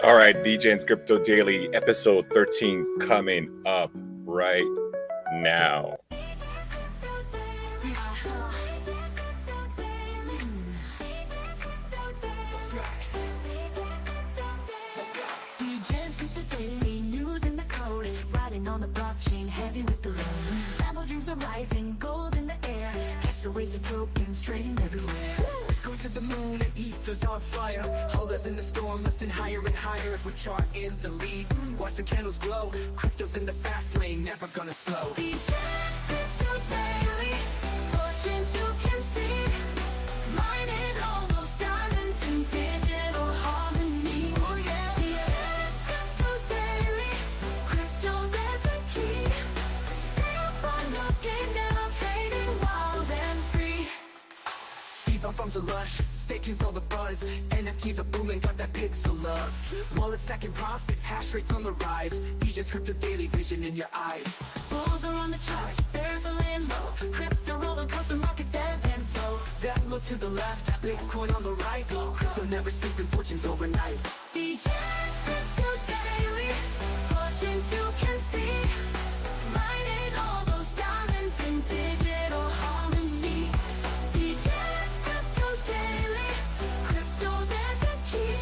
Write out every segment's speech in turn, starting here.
All right, Dgenz Crypto Daily, episode 13 coming up right now. Dgenz with the daily news and the code, riding on the blockchain, heavy with the load. Apple dreams are rising, gold in the air, catch the waves of tokens trading everywhere. Go to the moon and ether's on fire. Hold us in the storm, lifting higher and higher. We chart in the lead, watch the candles glow. Crypto's in the fast lane, never gonna slow. Dgenz crypto daily, fortunes you can see, mining all those diamonds in digital harmony. Oh yeah. Dgenz crypto daily, crypto there's a key. Stay up on your game now, trading wild and free. Ether farms a lush, staking's all the buzz. NFTs are booming, got that pixel love. Wallet stacking profits, hash rates on the rise. Dgenz Crypto Daily, vision in your eyes. Bulls are on the charge, bears are laying low. Crypto roller coaster, markets ebb and flow. That look to the left, Bitcoin on the right. Crypto never sleeping, fortunes overnight. Dgenz crypto daily, fortunes you can see, mining all those diamonds in digital harmony. Dgenz crypto daily, crypto there's a key.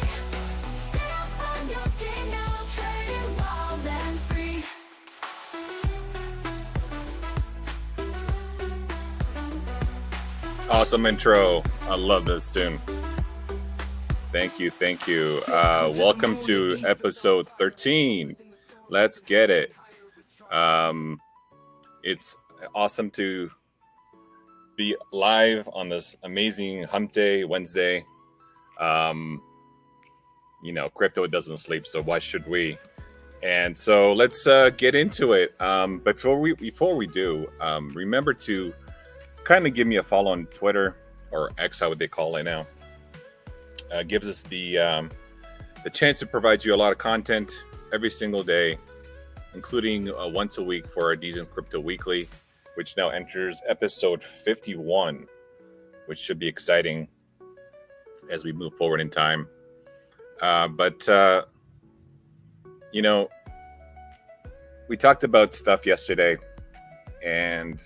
Stay up on your game now, trading wild and free. Awesome intro. I love this tune. Thank you. Welcome to episode 13. Let's get it. It's awesome to be live on this amazing hump day, Wednesday. Crypto doesn't sleep, so why should we? And so let's get into it. But before we do, remember to kind of give me a follow on Twitter or X, how would they call it now? Gives us the chance to provide you a lot of content every single day, including once a week for our Dgenz Crypto Weekly, which now enters episode 51, which should be exciting as we move forward in time. We talked about stuff yesterday, and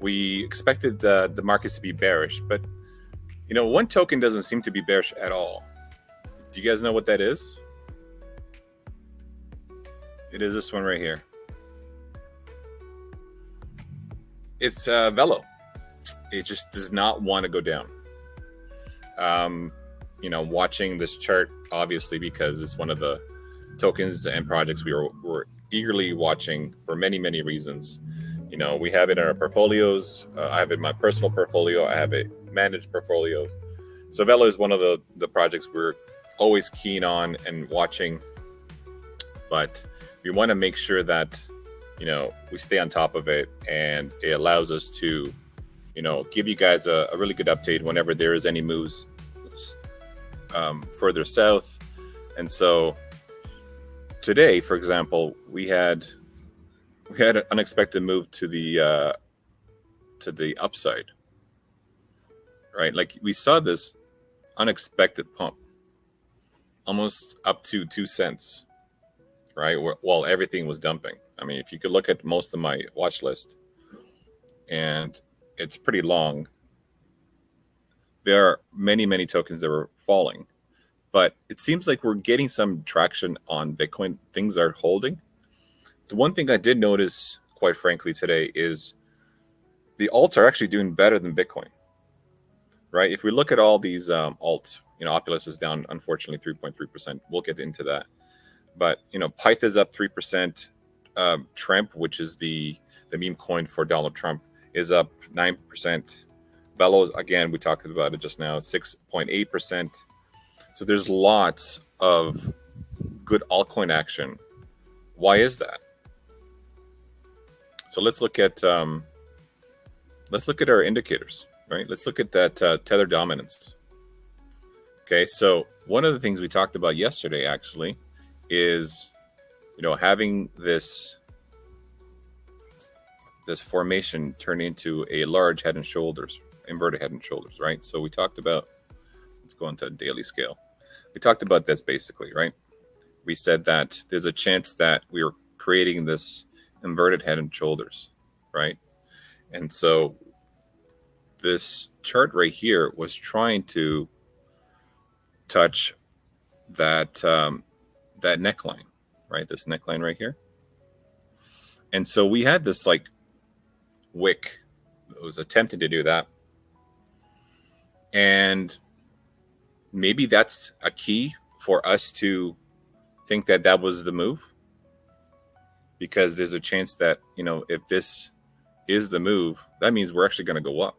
we expected the markets to be bearish, but one token doesn't seem to be bearish at all. Do you guys know what that is? It is this one right here. It's Velo. It just does not want to go down. Watching this chart, obviously, because it's one of the tokens and projects we're eagerly watching for many, many reasons. We have it in our portfolios. I have it in my personal portfolio. I have it managed portfolios. So Velo is one of the projects we're always keen on and watching. But we want to make sure that, we stay on top of it, and it allows us to, give you guys a really good update whenever there is any moves further south. And so today, for example, we had an unexpected move to the upside, right? Like we saw this unexpected pump, almost up to 2 cents, right? While everything was dumping. I mean, if you could look at most of my watch list, and it's pretty long, there are many, many tokens that were falling, but it seems like we're getting some traction on Bitcoin. Things are holding. The one thing I did notice, quite frankly, today is the alts are actually doing better than Bitcoin, right? If we look at all these alts, Opulus is down, unfortunately, 3.3%. We'll get into that. But, Pyth is up 3%. Trump, which is the meme coin for Donald Trump, is up 9%. Velo, again, we talked about it just now, 6.8%. So there's lots of good altcoin action. Why is that? So let's look at our indicators, right? Let's look at that tether dominance. Okay, so one of the things we talked about yesterday actually is, having this formation turn into a large head and shoulders, inverted head and shoulders, right? So we talked about, let's go into a daily scale. We talked about this basically, right? we said that there's a chance that we are creating this inverted head and shoulders, right? And so this chart right here was trying to touch that that neckline, right? This neckline right here. And so we had this like wick that was attempting to do that. And maybe that's a key for us to think that that was the move, because there's a chance that, you know, if this is the move, that means we're actually going to go up,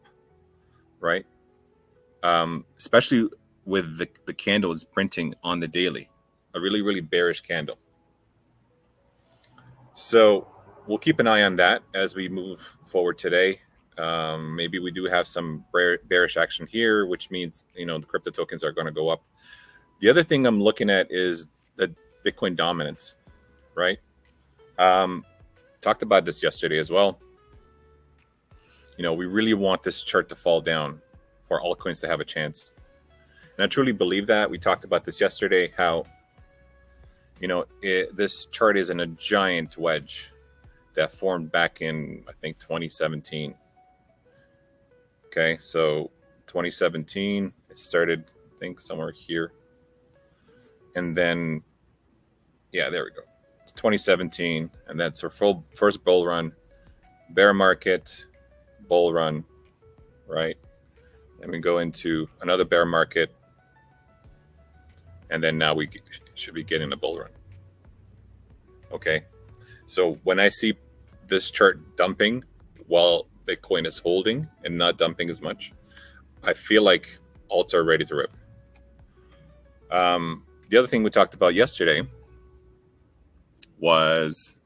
right? Especially with the candle is printing on the daily, a really, really bearish candle. So we'll keep an eye on that as we move forward today. Maybe we do have some bearish action here, which means, you know, the crypto tokens are going to go up. The other thing I'm looking at is the Bitcoin dominance, right? Talked about this yesterday as well. You know, we really want this chart to fall down for altcoins to have a chance. And I truly believe that. We talked about this yesterday, how, you know, this chart is in a giant wedge that formed back in, I think, 2017. Okay, so 2017, it started, I think, somewhere here. And then, yeah, there we go. It's 2017, and that's our first bull run, bear market, bull run, right? And we go into another bear market, and then now we should be getting a bull run. Okay, so when I see this chart dumping while Bitcoin is holding and not dumping as much, I feel like alts are ready to rip. The other thing we talked about yesterday was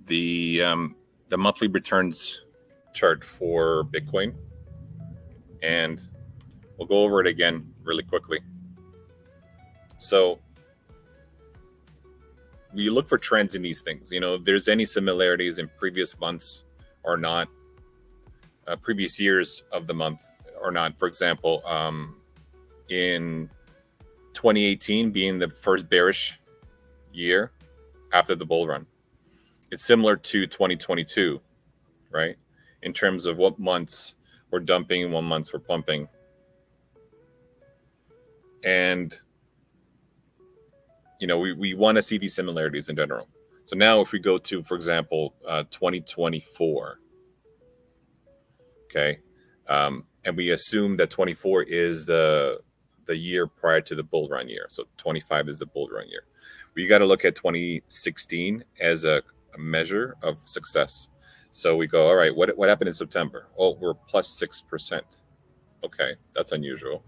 the monthly returns chart for Bitcoin, and we'll go over it again really quickly. So we look for trends in these things. You know, if there's any similarities in previous months or not, previous years of the month or not. For example, in 2018 being the first bearish year after the bull run, it's similar to 2022, right? In terms of what months we're dumping and what months we're pumping. And, you know, we want to see these similarities in general. So now if we go to, for example, 2024, okay, and we assume that 24 is the year prior to the bull run year. So 25 is the bull run year. We got to look at 2016 as a measure of success. So we go, all right, what happened in September? Oh, we're plus 6%. Okay, that's unusual,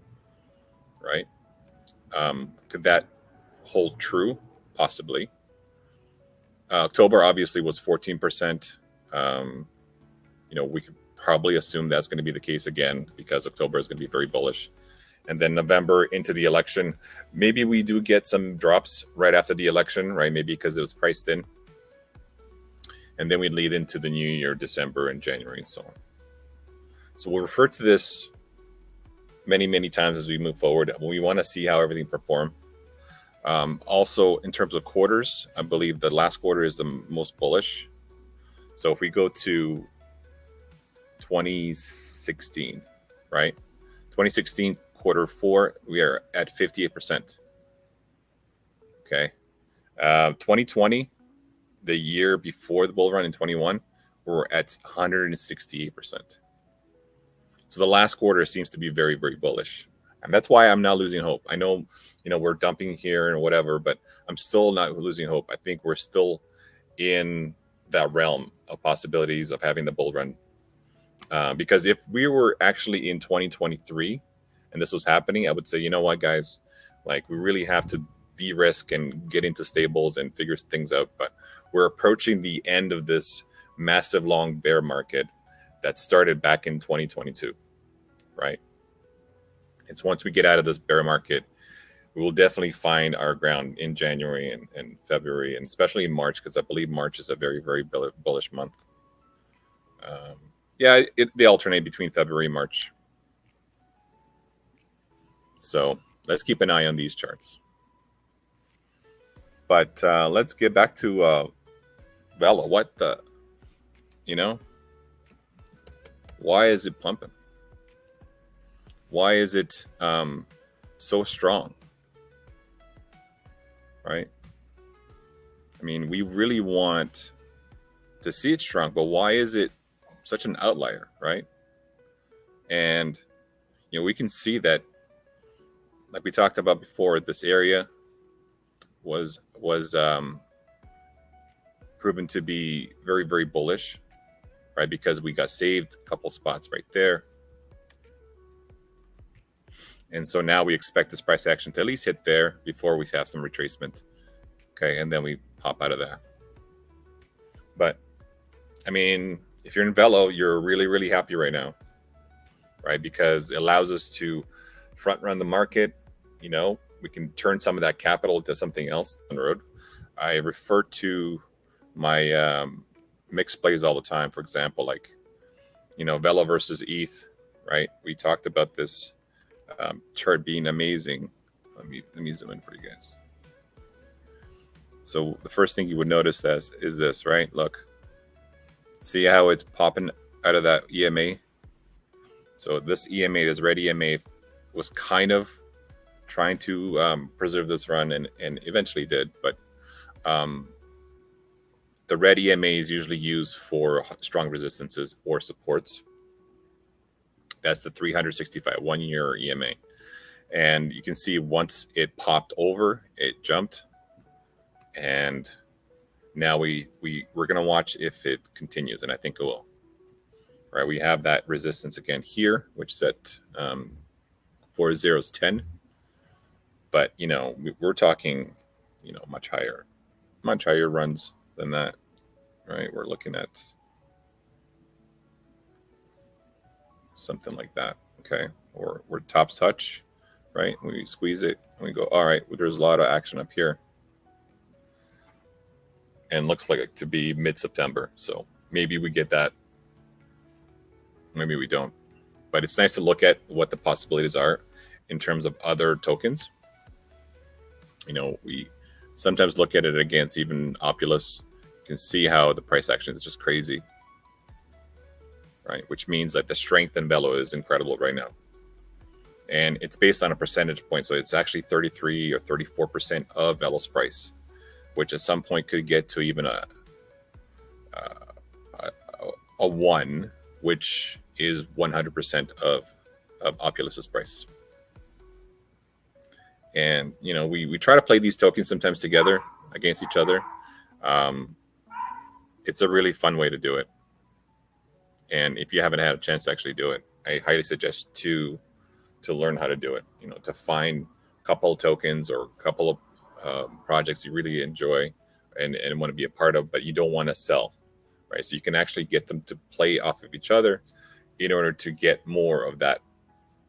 right? Could that hold true? Possibly. October obviously was 14%. You know, we could probably assume that's going to be the case again, because October is going to be very bullish. And then November into the election, maybe we do get some drops right after the election, right? Maybe because it was priced in. And then we lead into the new year, December and January and so on. So we'll refer to this many, many times as we move forward. We want to see how everything perform. Also, in terms of quarters, I believe the last quarter is the most bullish. So if we go to 2016, right? 2016 quarter 4, we are at 58%. Okay. 2020, the year before the bull run in 21, we're at 168%. So the last quarter seems to be very, very bullish. And that's why I'm not losing hope. I know, you know, we're dumping here and whatever, but I'm still not losing hope. I think we're still in that realm of possibilities of having the bull run. Because if we were actually in 2023 and this was happening, I would say, you know what, guys, like we really have to de-risk and get into stables and figure things out. But we're approaching the end of this massive long bear market that started back in 2022, right? It's once we get out of this bear market, we will definitely find our ground in January and February, and especially in March, because I believe March is a very, very bullish month. Yeah, they alternate between February and March. So let's keep an eye on these charts. But let's get back to Velo. What the, you know, why is it pumping? Why is it so strong? Right? I mean, we really want to see it strong, but why is it such an outlier, right? And we can see that, like we talked about before, this area was proven to be very, very bullish, right? Because we got saved a couple spots right there. And so now we expect this price action to at least hit there before we have some retracement. Okay, and then we pop out of that. But I mean, if you're in Velo, you're really, really happy right now, right? Because it allows us to front run the market. We can turn some of that capital to something else on the road. I refer to my mixed plays all the time. For example, like, Velo versus ETH, right? We talked about this chart being amazing. Let me zoom in for you guys. So the first thing you would notice is this, right? Look, see how it's popping out of that EMA? So this EMA, this red EMA, was kind of trying to preserve this run and eventually did. But the red EMA is usually used for strong resistances or supports. That's the 365 1-year EMA. And you can see once it popped over, it jumped. And now we're going to watch if it continues, and I think it will. Right, we have that resistance again here, which is at 4010. But we're talking much higher runs than that. Right, we're looking at something like that. Okay, or we're tops touch. Right, we squeeze it and we go, all right, there's a lot of action up here. And looks like it to be mid-September. So maybe we get that. Maybe we don't. But it's nice to look at what the possibilities are in terms of other tokens. We sometimes look at it against even Opulus. You can see how the price action is just crazy. Right? Which means that the strength in Velo is incredible right now. And it's based on a percentage point. So it's actually 33 or 34% of Velo's price, which at some point could get to even a 1, which is 100% of Opulus's price. And we try to play these tokens sometimes together against each other. It's a really fun way to do it. And if you haven't had a chance to actually do it, I highly suggest to learn how to do it. To find a couple of tokens or a couple of projects you really enjoy and want to be a part of, but you don't want to sell, right? So you can actually get them to play off of each other in order to get more of that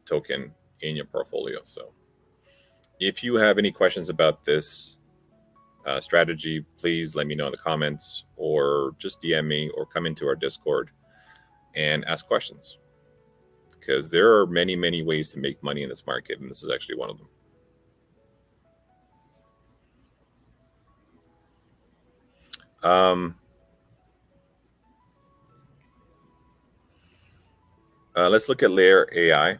token in your portfolio. So if you have any questions about this strategy, please let me know in the comments or just DM me or come into our Discord and ask questions, because there are many, many ways to make money in this market, and this is actually one of them. Let's look at Layer AI.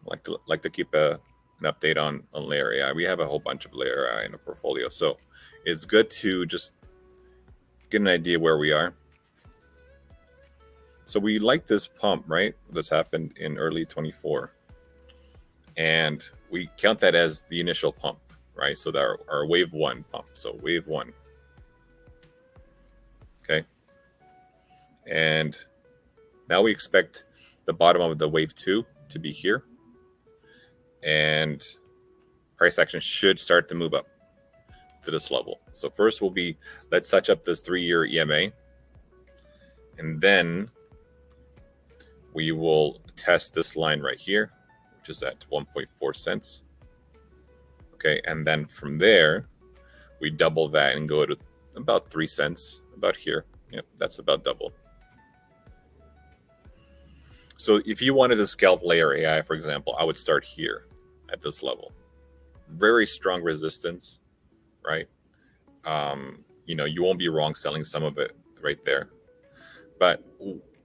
Like to keep an update on Layer AI. We have a whole bunch of Layer AI in the portfolio, so it's good to just get an idea where we are. So we like this pump, right? That's happened in early 24, and we count that as the initial pump, right? So that our wave 1 pump. So wave 1. Okay. And now we expect the bottom of the wave 2 to be here. And price action should start to move up to this level. So first will be, let's touch up this 3-year EMA. And then we will test this line right here, which is at 1.4 cents. Okay, and then from there, we double that and go to about 3 cents, about here. Yep, that's about double. So if you wanted to scalp Layer AI, for example, I would start here at this level. very strong resistance, right? You won't be wrong selling some of it right there. But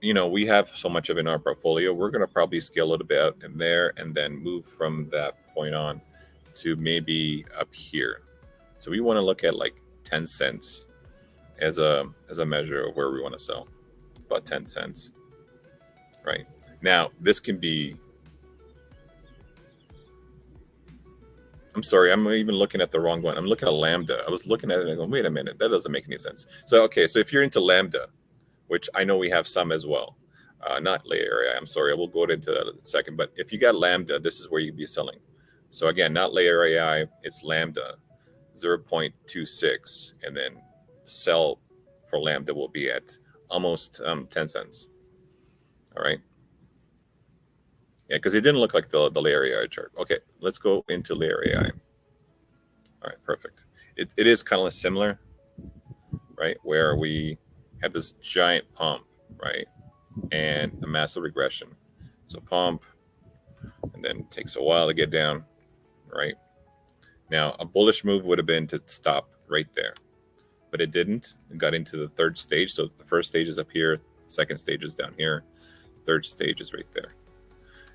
we have so much of it in our portfolio. We're going to probably scale a little bit out in there and then move from that point on to maybe up here. So we want to look at like 10 cents as a measure of where we want to sell. About 10 cents. Right. Now, this can be, I'm sorry, I'm even looking at the wrong one. I'm looking at Lambda. I was looking at it and I go, wait a minute, that doesn't make any sense. So, okay, so if you're into Lambda, which I know we have some as well, not layer AI, I'm sorry, we'll go into that in a second. But if you got Lambda, this is where you'd be selling. So again, not layer AI, it's Lambda, 0.26, and then sell for Lambda will be at almost 10 cents. All right. Yeah, because it didn't look like the layer AI chart. Okay, let's go into layer AI. All right, perfect. It is kind of similar, right? Where we have this giant pump, right? And a massive regression. So pump, and then it takes a while to get down, right? Now, a bullish move would have been to stop right there, but it didn't. It got into the third stage. So the first stage is up here, second stage is down here, third stage is right there.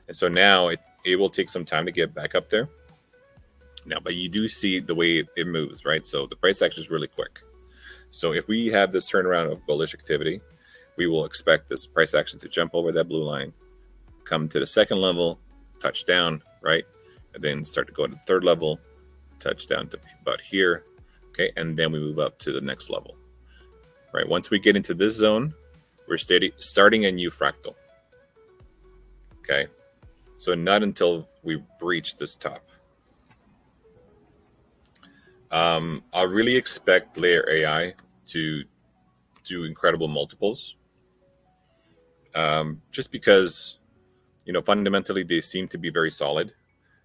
And so now it will take some time to get back up there. Now, but you do see the way it moves, right? So the price action is really quick. So if we have this turnaround of bullish activity, we will expect this price action to jump over that blue line, come to the second level, touch down, right? And then start to go to the third level, touch down to about here, okay? And then we move up to the next level, right? Once we get into this zone, we're starting a new fractal, okay? So not until we breach this top. I really expect layer AI to do incredible multiples, just because, fundamentally they seem to be very solid.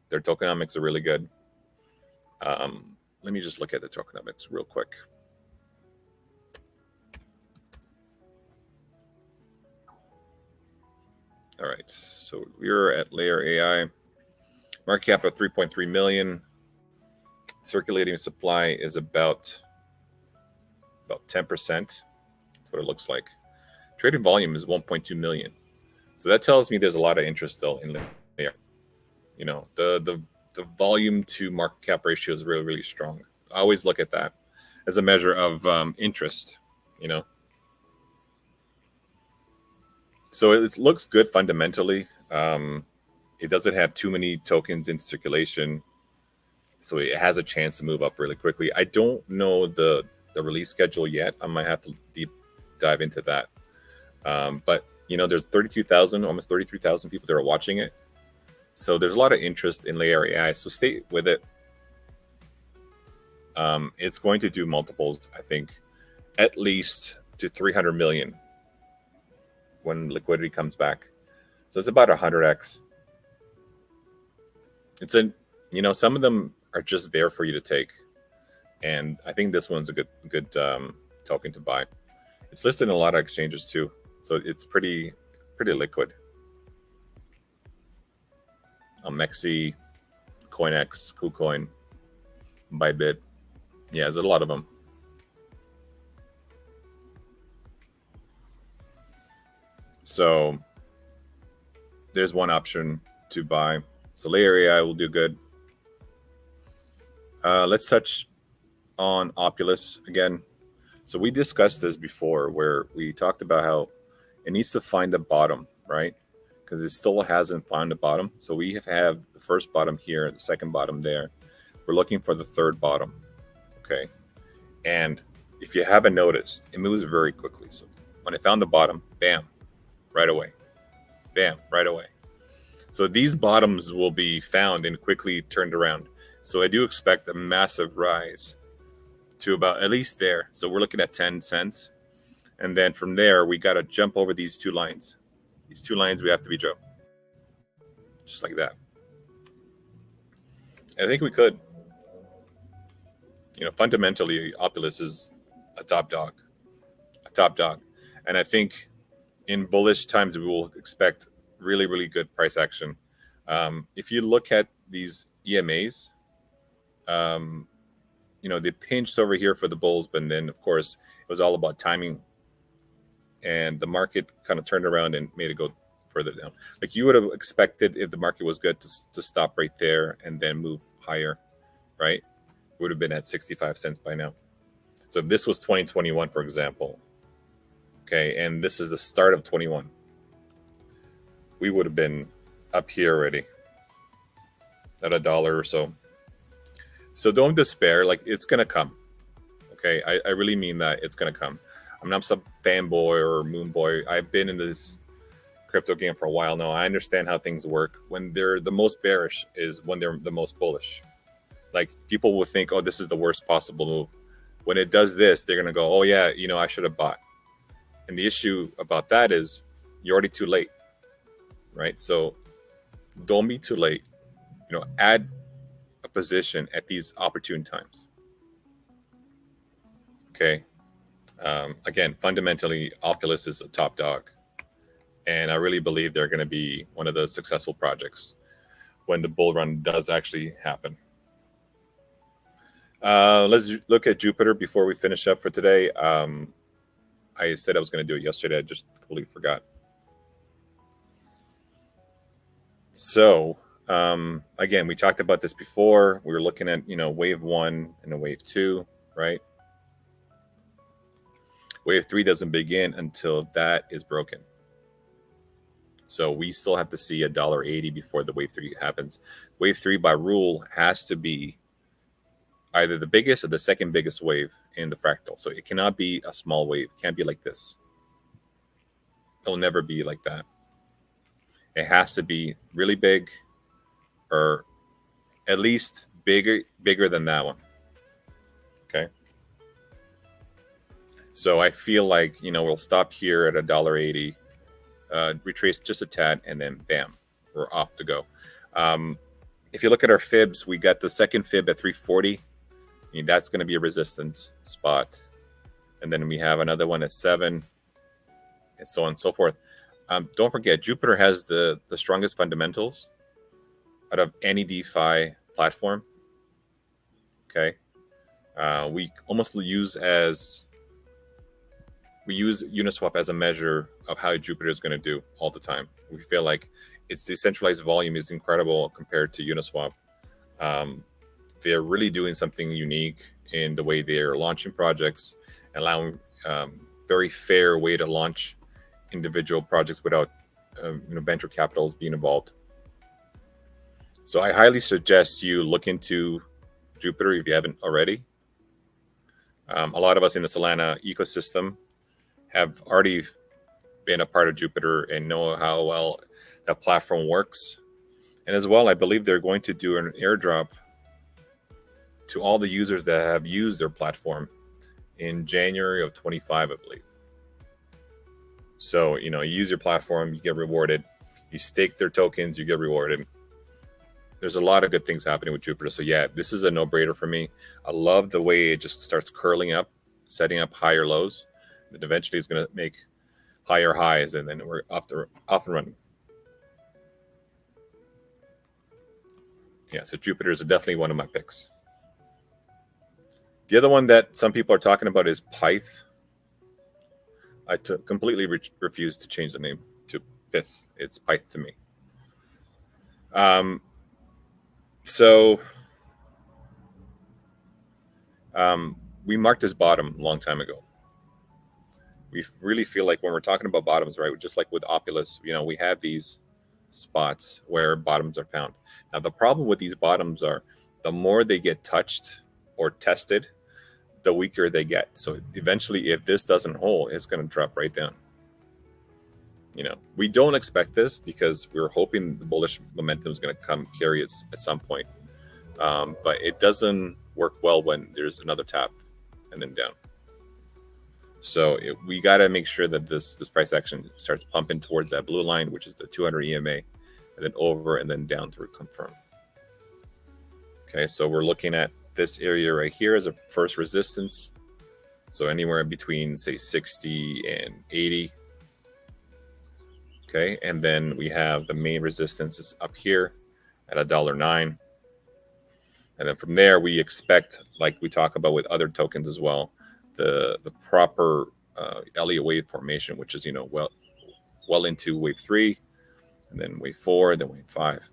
Their tokenomics are really good. Let me just look at the tokenomics real quick. All right, so we're at layer AI. Market cap of 3.3 million. Circulating supply is about 10%. That's what it looks like. Trading volume is 1.2 million. So that tells me there's a lot of interest still in layer. The volume to market cap ratio is really, really strong. I always look at that as a measure of interest, So it looks good fundamentally. It doesn't have too many tokens in circulation, so it has a chance to move up really quickly. I don't know the release schedule yet. I might have to deep dive into that. But there's 32,000, almost 33,000 people that are watching it. So there's a lot of interest in layer AI. So stay with it. It's going to do multiples, I think, at least to 300 million when liquidity comes back. So it's about 100x. It's some of them are just there for you to take, and I think this one's a good token to buy. It's listed in a lot of exchanges too, so it's pretty liquid. Mexi, CoinX, KuCoin, Bybit. Yeah, there's a lot of them. So there's one option to buy. So layer AI will do good. Let's touch on Opulus again. So we discussed this before, where we talked about how it needs to find the bottom, right? Because it still hasn't found the bottom. So we have the first bottom here, the second bottom there. We're looking for the third bottom, okay? And if you haven't noticed, it moves very quickly. So when it found the bottom, bam, right away. Bam, right away. So these bottoms will be found and quickly turned around. So I do expect a massive rise to about at least there. So we're looking at 10 cents. And then from there, we got to jump over these two lines. These two lines we have to be jumped. Just like that. I think we could. Fundamentally, Opulus is a top dog. A top dog. And I think in bullish times, we will expect really, really good price action. If you look at these EMAs, They pinched over here for the bulls, but then of course it was all about timing, and the market kind of turned around and made it go further down. Like you would have expected if the market was good to stop right there and then move higher, right? Would have been at 65 cents by now. So if this was 2021, for example, okay, and this is the start of 21, we would have been up here already at $1 or so. So don't despair. Like, it's gonna come. Okay, I really mean that. It's gonna come. I'm not some fanboy or moon boy. I've been in this crypto game for a while now. I understand how things work. When they're the most bearish is when they're the most bullish. Like, people will think, oh, this is the worst possible move. When it does this, they're gonna go, oh yeah, I should have bought. And the issue about that is you're already too late, right? So don't be too late. Add a position at these opportune times. Okay. Again, fundamentally, Oculus is a top dog, and I really believe they're going to be one of the successful projects when the bull run does actually happen. Let's look at Jupiter before we finish up for today. I said I was going to do it yesterday. I just completely forgot. So again, we talked about this before. We were looking at wave 1 and a wave 2, right? Wave 3 doesn't begin until that is broken. So we still have to see $1.80 before the wave 3 happens. Wave 3 by rule has to be either the biggest or the second biggest wave in the fractal. So it cannot be a small wave. It can't be like this. It'll never be like that. It has to be really big, or at least bigger than that one. Okay. So I feel like, we'll stop here at $1.80, retrace just a tad, and then bam, we're off to go. If you look at our fibs, we got the second fib at 340. That's going to be a resistance spot. And then we have another one at 7, and so on and so forth. Don't forget, Jupiter has the strongest fundamentals out of any DeFi platform. Okay. We almost use Uniswap as a measure of how Jupiter is going to do all the time. We feel like its decentralized volume is incredible compared to Uniswap. They're really doing something unique in the way they're launching projects, allowing very fair way to launch individual projects without venture capitals being involved. So I highly suggest you look into Jupiter if you haven't already. A lot of us in the Solana ecosystem have already been a part of Jupiter and know how well that platform works. And as well, I believe they're going to do an airdrop to all the users that have used their platform in January of 25, I believe. So, you use your platform, you get rewarded. You stake their tokens, you get rewarded. There's a lot of good things happening with Jupiter. So yeah, this is a no-brainer for me. I love the way it just starts curling up, setting up higher lows. And eventually it's going to make higher highs, and then we're off and running. Yeah, so Jupiter is definitely one of my picks. The other one that some people are talking about is Pyth. I completely refuse to change the name to Pith. It's Pyth to me. We marked this bottom a long time ago. We really feel like when we're talking about bottoms, right, just like with Oculus, we have these spots where bottoms are found. Now, the problem with these bottoms are the more they get touched or tested, the weaker they get. So eventually, if this doesn't hold, it's going to drop right down. We don't expect this because we're hoping the bullish momentum is going to come carry it at some point. But it doesn't work well when there's another tap and then down. So we got to make sure that this price action starts pumping towards that blue line, which is the 200 EMA, and then over and then down to confirm. Okay, so we're looking at this area right here as a first resistance. So anywhere in between, say, 60 and 80. Okay, and then we have the main resistance is up here at $1.09. And then from there, we expect, like we talk about with other tokens as well, the proper Elliott wave formation, which is, well into wave 3, and then wave 4, then wave 5.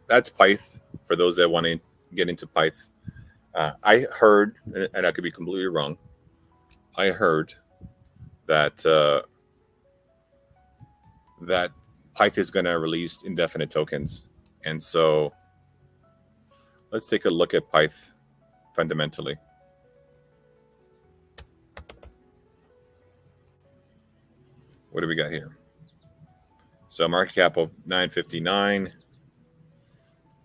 That's Pyth for those that want to get into Pyth. I heard, and I could be completely wrong, I heard that that Pyth is going to release indefinite tokens. And so let's take a look at Pyth fundamentally. What do we got here? So market cap of 959.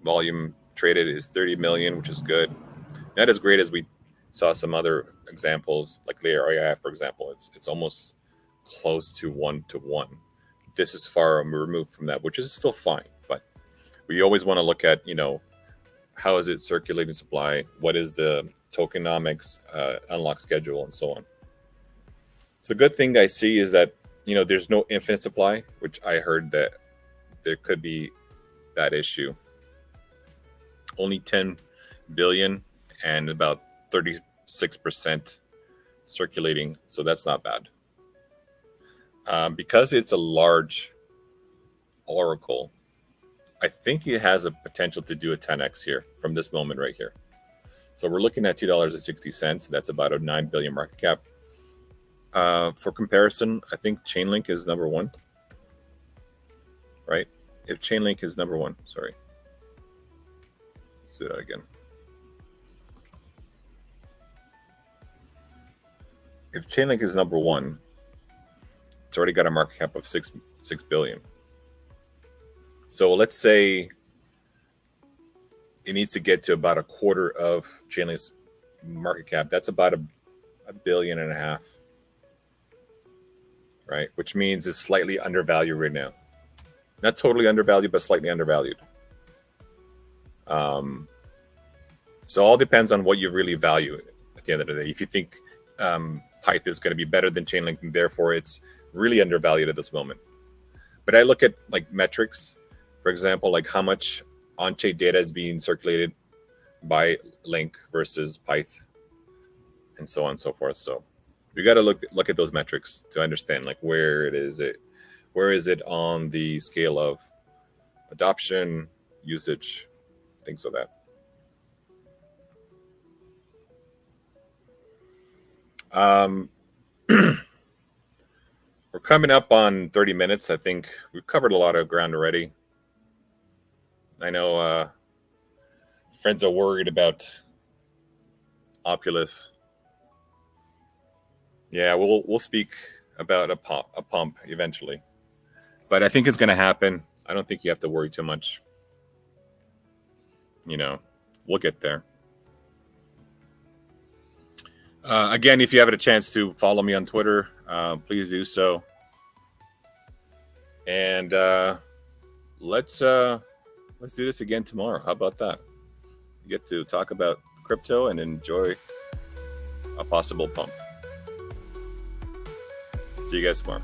Volume traded is 30 million, which is good. Not as great as we saw some other examples, like Layer, for example. It's almost close to 1-to-1. This is far removed from that, which is still fine. But we always want to look at, how is it circulating supply? What is the tokenomics, unlock schedule, and so on. So the good thing I see is that, there's no infinite supply, which I heard that there could be that issue. Only 10 billion and about 36% circulating. So that's not bad. Because it's a large oracle, I think it has a potential to do a 10x here from this moment right here. So we're looking at $2.60. That's about a 9 billion market cap. For comparison, I think Chainlink is number 1, right? If Chainlink is number 1, sorry. Let's do that again. If Chainlink is number 1, it's already got a market cap of 6 billion. So let's say it needs to get to about a quarter of Chainlink's market cap. That's about a billion and a half, right? Which means it's slightly undervalued right now. Not totally undervalued, but slightly undervalued. So all depends on what you really value at the end of the day. If you think Pyth is going to be better than Chainlink, and therefore it's really undervalued at this moment. But I look at like metrics, for example, like how much on-chain data is being circulated by Link versus Pyth, and so on and so forth. So we got to look at those metrics to understand like where is it on the scale of adoption, usage, things like that. We're coming up on 30 minutes. I think we've covered a lot of ground already. I know friends are worried about Oculus. Yeah, we'll speak about a pump eventually, but I think it's going to happen. I don't think you have to worry too much. We'll get there. Again, if you have a chance to follow me on Twitter, please do so. And let's do this again tomorrow. How about that? We get to talk about crypto and enjoy a possible pump. See you guys tomorrow.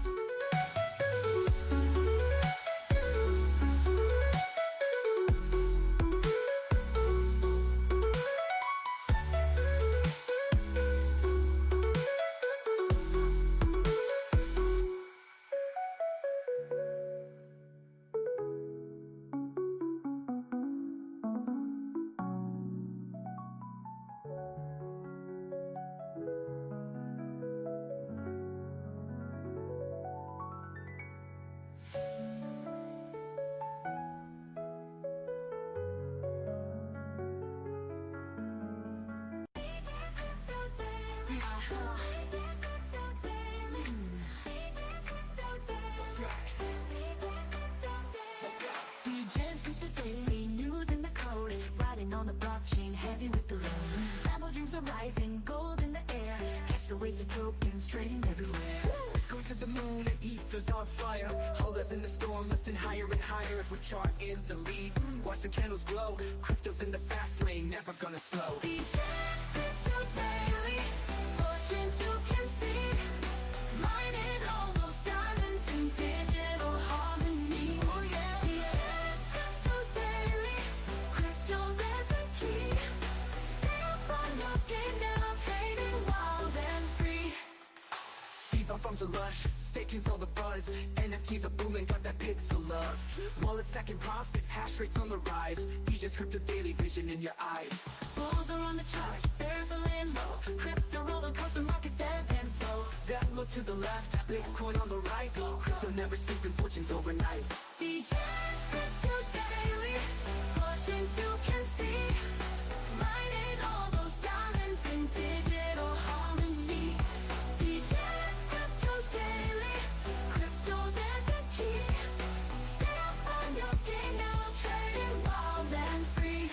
Dgenz with the daily news and the code, riding on the blockchain, heavy with the load. Lambo dreams are rising, gold in the air. Catch the waves of tokens, trading everywhere. Go to the moon and ether's on fire. Hold us in the storm, lifting higher and higher. We're chart in the lead. Watch the candles glow. Crypto's in the fast lane, never gonna slow. Dgenz, crypto daily, fortunes you can see. Mining all those diamonds in digital harmony. farms are lush, staking's all the buzz. NFTs are booming, got that pixel love. Wallet stacking profits, hash rates on the rise. Dgenz crypto daily vision in your eyes. Bulls are on the charge, bears are laying low. Crypto roller coaster markets ebb and flow. That look to the left, Bitcoin on the right. Crypto never sleeping, fortunes overnight. Dgenz crypto daily, fortunes you can see. Mining all those diamonds in digital harmony. Dgenz crypto daily, crypto there's a key. Stay up on your game now, trading wild and free.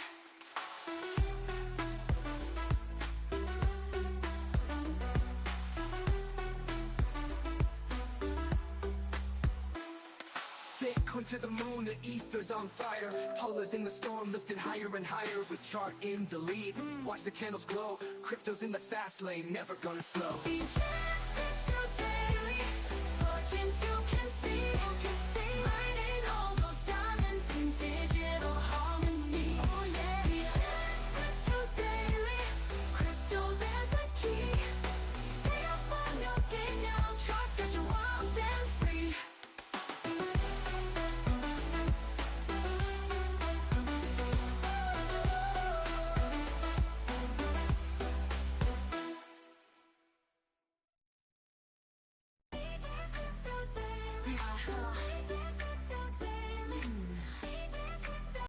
Bitcoin to the moon, the ether's on fire. Hollers in the storm, lifted higher and higher with chart in the lead. Watch the candles glow, crypto's in the fast lane, never gonna slow. Dgenz